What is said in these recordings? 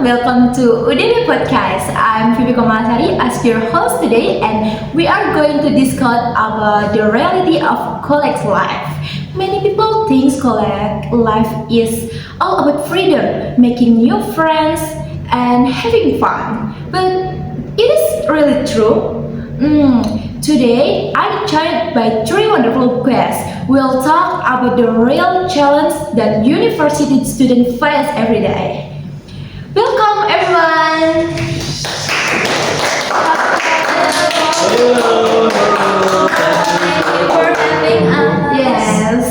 welcome to Udemy Podcast. I'm Vivi Komasari as your host today, and we are going to discuss about the reality of college life. Many people think college life is all about freedom, making new friends, and having fun. But it is really true. Today, I'm joined by three wonderful guests. We'll talk about the real challenge that university students face every day. Welcome, everyone. Thank you for having us. Yes,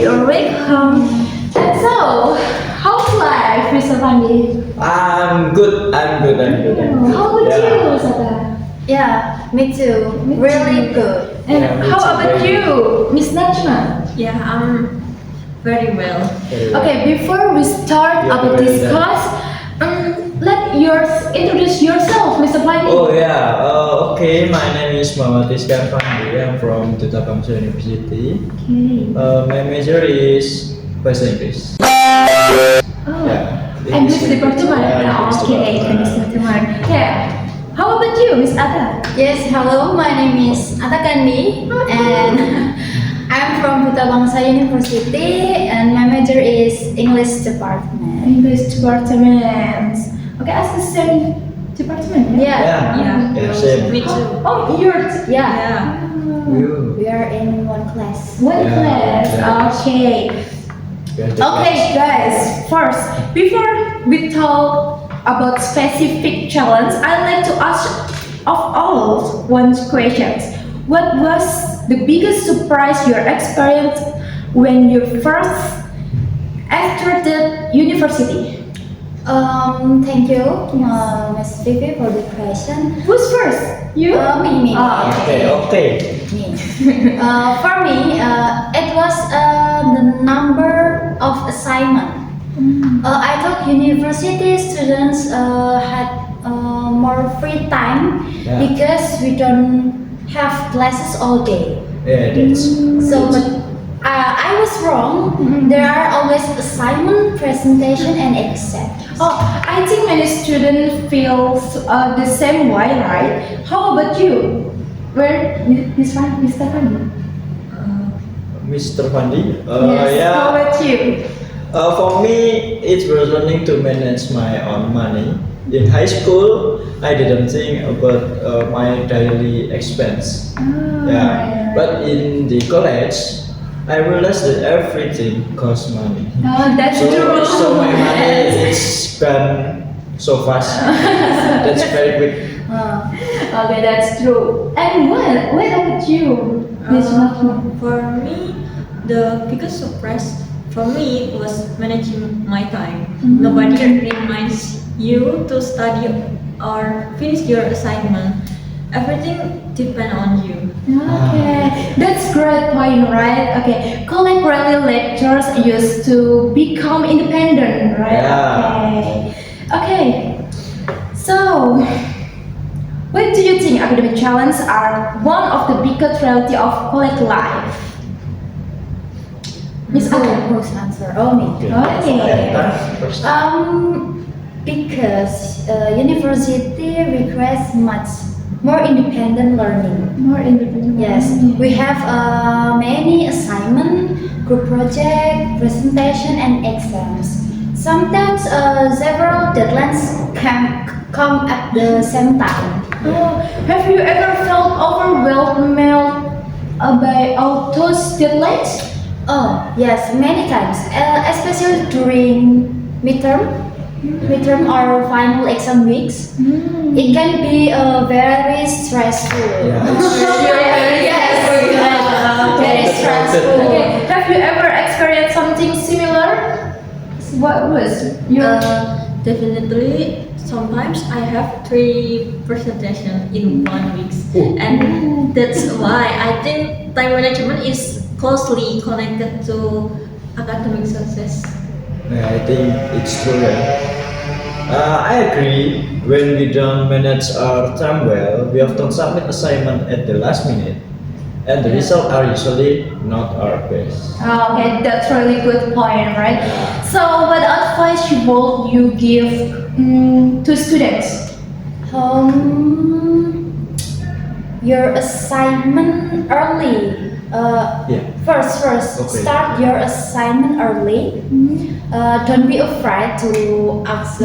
you're welcome. And so, how's life, Mr. Pandi? I'm good. How about you, Sata? Yeah, me too. Me Really too. good. And Yeah, me how too, about very you, Miss Najma? Yeah, I'm very well. Okay, before we start Yeah, about very discuss, introduce yourself, Mr. Pandi. Oh yeah, okay. My name is Muhammad Rizkan Fandi. I'm from Duta Bangsa University. Okay. My major is Bahasa Inggris. Oh. Yeah. English department. Yeah, English Okay, English department. Okay. How about you, Miss Atta? Yes, hello. My name is Atta Kandi, and I'm from Duta Bangsa University, and my major is English department. English department. Okay, as the same department. Yeah. Yeah, same. Me too. Oh, you're Yeah. Yeah. You. We are in one class. one Yeah, class. yeah. Okay. Okay, guys. First, before we talk about specific challenge, I'd like to ask of all one question. What was the biggest surprise you experienced when you first entered university? Thank you, Miss Vivi, for the question. Who's first? You? Me. Ah, Okay. Me. For me, it was the number of assignment. I thought university students had more free time Yeah. because we don't have classes all day. Yeah, that's. So, but I was wrong. There are always assignment, presentation, and exam. Oh, I think many students feel the same way, right? How about you? Where this one, Mr. Fandi? Mr. Fandi. Yes. How Yeah. about you? For me, it was learning to manage my own money. In high school, I didn't think about my daily expense. Yeah, but in the college, I realized that everything costs money. Oh, that's So, true. so my money is spent so fast. That's very quick. Okay, that's true. And what about you, Miss Mahmoud? For me, the biggest surprise for me was managing my time. Nobody reminds you to study or finish your assignment. Everything depends on you. Okay, that's great point, right? Okay, college really lectures used to become independent, right? Yeah. Okay. So, what do you think academic challenges are one of the biggest reality of college life? Miss Atta. Who's answer? Oh, me. Okay. First. Because university requires much more independent learning. More independent. Yes, we have many assignment, group project, presentation, and exams. Sometimes several deadlines can come at the same time. Oh, have you ever felt overwhelmed by all those deadlines? Oh, yes, many times, especially during midterm or final exam weeks. It can be very stressful. Yeah. Very stressful. Okay. Have you ever experienced something similar? What was your? Definitely, sometimes I have 3 presentation in 1 week, Oh. and that's why I think time management is closely connected to academic success. Yeah, I think it's true. Yeah. I agree. When we don't manage our time well, we often submit assignment at the last minute. and the results are usually not our best. Oh, okay, that's really good point, right? Yeah. So, what advice would you give to students? Your assignment early. Yeah. First, Okay. start your assignment early. Don't be afraid to ask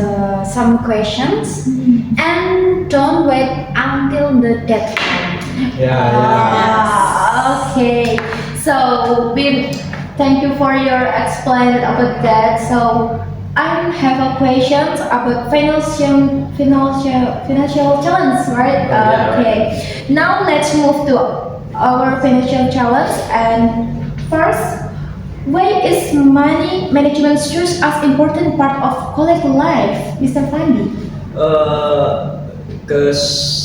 some questions, and don't wait until the deadline. Yeah. Okay. So, Bim, thank you for your explanation about that. So, I have a questions about financial challenge, right? Yeah, Okay. Now let's move to our financial challenge. And first, why is money management choose as important part of college life, Mr. Fandi? Because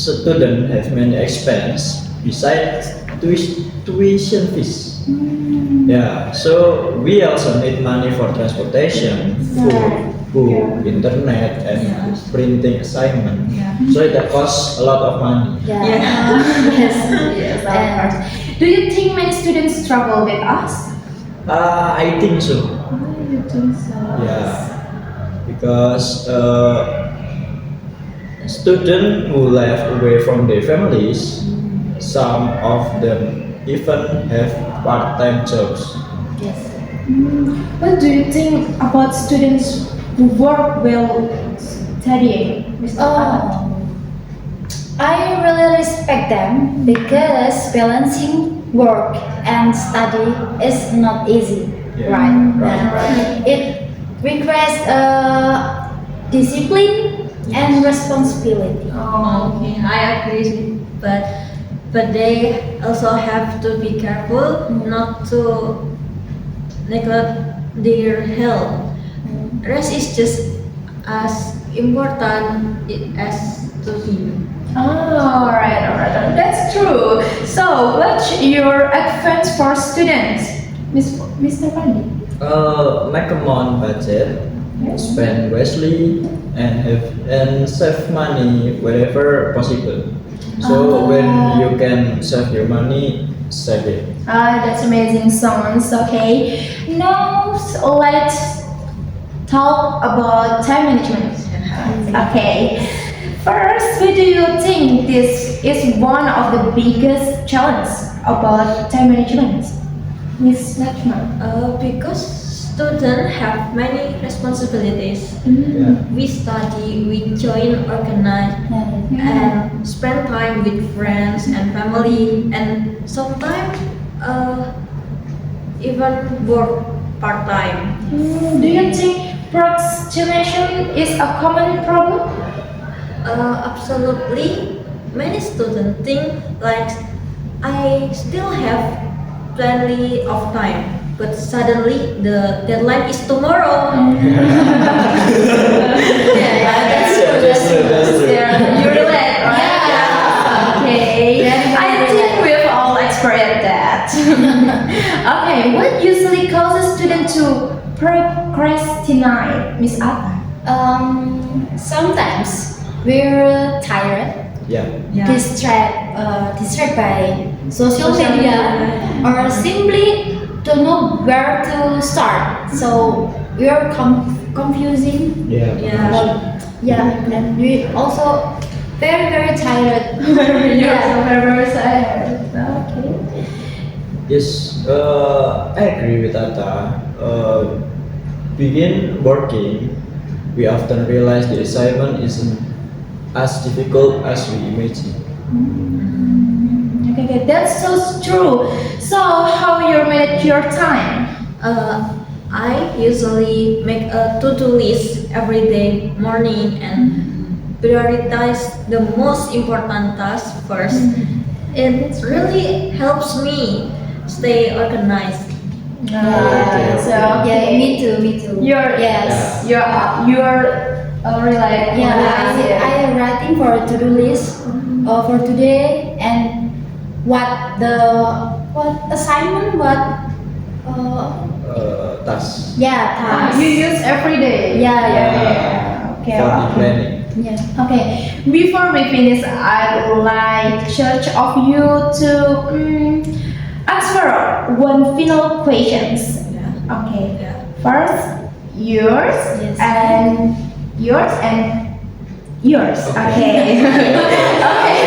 students have many expense besides tuition fees. Yeah, so we also need money for transportation, Right. food, Yeah. internet, and Yeah. printing assignment. Yeah. So that costs a lot of money. Yeah. Yes, yes, of course. Do you think many students struggle with us? I think so. You think so? Yeah, because students who live away from their families, some of them even have part-time jobs. Yes. What do you think about students who work while studying, Mr. Ahmad? I really respect them because balancing work and study is not easy, Yeah, right? right. It requires discipline and responsibility. Oh, Okay, I agree, but they also have to be careful not to neglect their health. Rest is just as important as to be. all right, all right. That's true. So, what's your advice for students, Mr. Fandi? Make a month budget, spend wisely, and save money wherever possible. So when you can save your money, save it. That's amazing sounds. Okay. Now let's talk about time management. Okay. First, what do you think this is one of the biggest challenges about time management, Miss Lakshman? Because students have many responsibilities. Yeah. We study, we join, organize, and spend time with friends and family, and sometimes even work part time. Do you think procrastination is a common problem? Absolutely, many students think like I still have plenty of time, but suddenly the deadline is tomorrow. That's true, that's true. Yeah, you relate, right? Yeah. Okay. Yeah, I think we've all experienced that. Okay, what usually causes students to procrastinate, Miss Atta? Sometimes we're tired, Yeah. distracted by social Social media, media. or simply don't know where to start. So we're confusing. Yeah. Yeah, and we also very tired. Yeah, very tired. Okay. Yes, I agree with Atta. Begin working, we often realize the assignment isn't as difficult as we imagine. Okay, that's so true. So, how you manage your time? I usually make a to-do list every day morning and prioritize the most important tasks first. It really helps me stay organized. Okay. So, Yeah, me too. You're Yes. you're really Yeah, I am writing for a to-do list for today and what assignment, Task yeah, task. you use every day. Yeah. Okay. for the planning. Yeah. Okay, before we finish, I'd like each of you to answer one final questions. Yeah. Okay. Yeah. First, yours Yes. and yours and yours. Okay. Okay.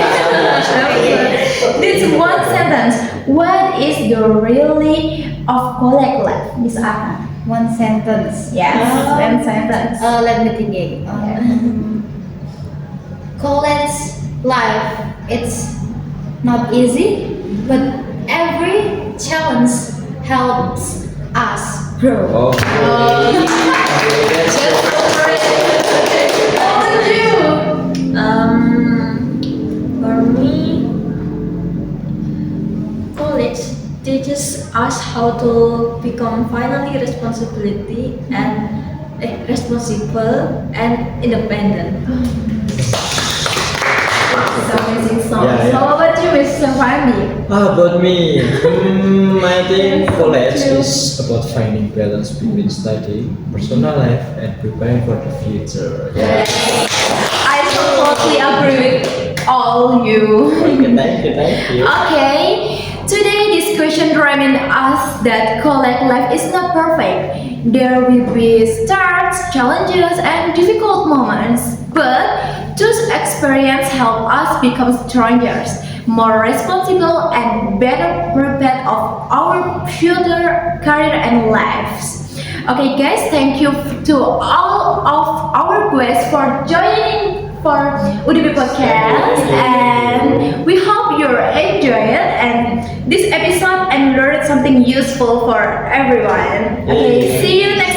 This one sentence. What is the really of collect life, Miss Anna? One sentence. Yes, one sentence. Let me think. College life, it's not easy, but every challenge helps us grow. Okay. That's How about you? For me, college teaches us how to become finally responsible and independent. It's amazing song. Yeah, yeah. So how about you, Mr. Fandi? About me, I think college is about finding balance between studying, personal life, and preparing for the future. Yeah. I totally agree with all you. Okay, thank you. Okay, today this question reminds us that college life is not perfect. There will be starts, challenges, and difficult moments. But those experiences help us become stronger, more responsible, and better prepared of our future career and lives. Okay, guys, thank you to all of our guests for joining for UDP podcast, and we hope you enjoy it and this episode and learn something useful for everyone. Okay, see you next